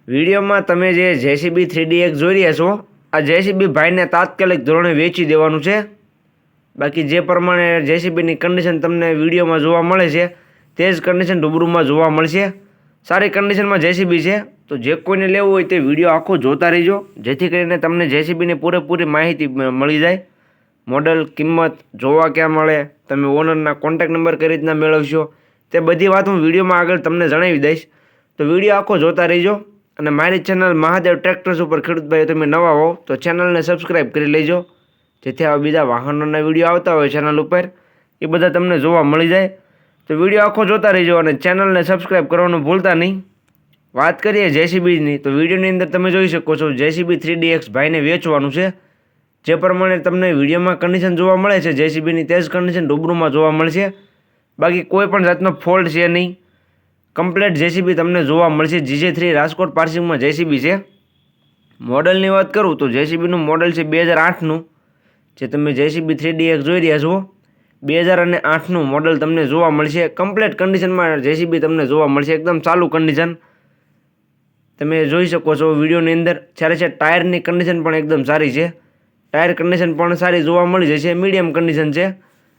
વિડીયોમાં તમે જે JCB 3DX જોઈ રહ્યા છો, આ JCB ભાઈને તાત્કાલિક ધોરણે વેચી દેવાનું છે. બાકી જે પ્રમાણે JCBની કન્ડિશન તમને વિડીયોમાં જોવા મળે છે તે જ કન્ડિશન રૂબરૂમાં જોવા મળશે. સારી કન્ડિશનમાં JCB છે, તો જે કોઈને લેવું હોય તે વિડીયો આખો જોતા રહીજો, જેથી કરીને તમને JCBની પૂરેપૂરી માહિતી મળી જાય. મોડલ, કિંમત, જોવા ક્યાં મળે, તમે ઓનરના કોન્ટેક્ટ નંબર કઈ રીતના મેળવશો, તે બધી વાત હું વિડીયોમાં આગળ તમને જણાવી દઈશ. તો વિડીયો આખો જોતા રહીજો. અને મારી ચેનલ મહાદેવ ટ્રેક્ટર્સ ઉપર ખેડૂત ભાઈઓ તમે નવા હો તો ચેનલને સબસ્ક્રાઈબ કરી લેજો, જેથી આવા બીજા વાહનોના વિડીયો આવતા હોય ચેનલ ઉપર એ બધા તમને જોવા મળી જાય. તો વિડીયો આખો જોતા રહીજો અને ચેનલને સબસ્ક્રાઈબ કરવાનું ભૂલતા નહીં. વાત કરીએ JCBની, તો વિડીયોની અંદર તમે જોઈ શકો છો JCB 3DX ભાઈને વેચવાનું છે. જે પ્રમાણે તમને વિડીયોમાં કન્ડિશન જોવા મળે છે JCBની, તે જ કન્ડિશન રૂબરૂમાં જોવા મળશે. બાકી કોઈ પણ જાતનો ફોલ્ટ છે નહીં. કમ્પ્લેટ JCB તમને જોવા મળશે. GJ3 રાજકોટ પાર્સિંગમાં JCB છે. મોડલની વાત કરું તો JCBનું મોડલ છે 2008નું. જે તમે JCB 3DX જોઈ રહ્યા છો 2008નું મોડલ તમને જોવા મળશે. કમ્પ્લેટ કન્ડિશનમાં JCB તમને જોવા મળશે, એકદમ ચાલુ કન્ડિશન તમે જોઈ શકો છો વિડીયોની અંદર. છે ટાયરની કન્ડિશન પણ એકદમ સારી છે. ટાયર કન્ડિશન પણ સારી જોવા મળી જશે. મીડિયમ કન્ડિશન છે.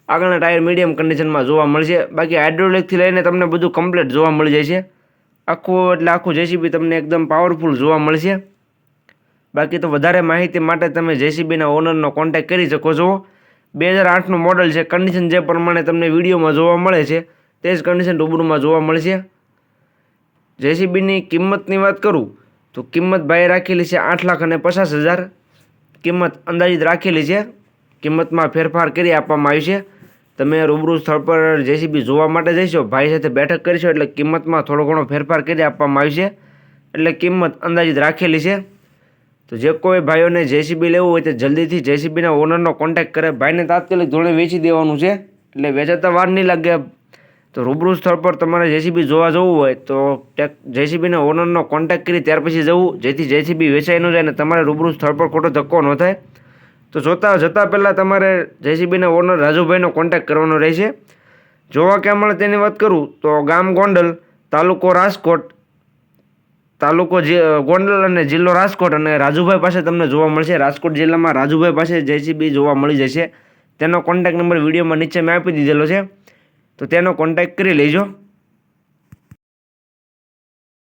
આગળના ટાયર મીડિયમ કન્ડિશનમાં જોવા મળશે. બાકી હાઇડ્રોલિકથી લઈને તમને બધું કમ્પ્લીટ જોવા મળી જશે. આખું JCB તમને એકદમ પાવરફુલ જોવા મળશે. બાકી તો વધારે માહિતી માટે તમે JCBના ઓનરનો કોન્ટેક્ટ કરી શકો છો. 2008નું મોડલ છે. કન્ડિશન જે પ્રમાણે તમને વિડીયોમાં જોવા મળે છે તે જ કન્ડિશન રૂબરૂમાં જોવા મળશે. JCBની કિંમતની વાત કરું તો કિંમત ભાઈએ રાખેલી છે 8,50,000. કિંમત અંદાજિત રાખેલી છે. કિંમતમાં ફેરફાર કરી આપવામાં આવી છે. તમે રૂબરૂ સ્થળ પર JCB જોવા માટે જઈશો, ભાઈ સાથે બેઠક કરીશો એટલે કિંમતમાં થોડો ઘણો ફેરફાર કરી આપવામાં આવી છે. એટલે કિંમત અંદાજિત રાખેલી છે. તો જે કોઈ ભાઈઓને JCB લેવું હોય તો જલ્દીથી JCBના ઓનરનો કોન્ટેક્ટ કરે. ભાઈને તાત્કાલિક ધોરણે વેચી દેવાનું છે, એટલે વેચાતા વાર નહીં લાગે. તો રૂબરૂ સ્થળ પર તમારે JCB જોવા જવું હોય તો JCBના ઓનરનો કોન્ટેક્ટ કરી ત્યાર પછી જવું, જેથી JCB વેચાઈ ન જાય અને તમારે રૂબરૂ સ્થળ પર ખોટો ધક્કો ન થાય. તો જતાં પહેલાં તમારે JCBના ઓનર રાજુભાઈનો કોન્ટેક્ટ કરવાનો રહેશે. જોવા ક્યાં મળે તેની વાત કરું તો ગામ ગોંડલ, તાલુકો રાજકોટ, ગોંડલ અને જિલ્લો રાજકોટ, અને રાજુભાઈ પાસે તમને જોવા મળશે. રાજકોટ જિલ્લામાં રાજુભાઈ પાસે JCB જોવા મળી જશે. તેનો કોન્ટેક્ટ નંબર વિડીયોમાં નીચે મેં આપી દીધેલો છે, તો તેનો કોન્ટેક્ટ કરી લેજો.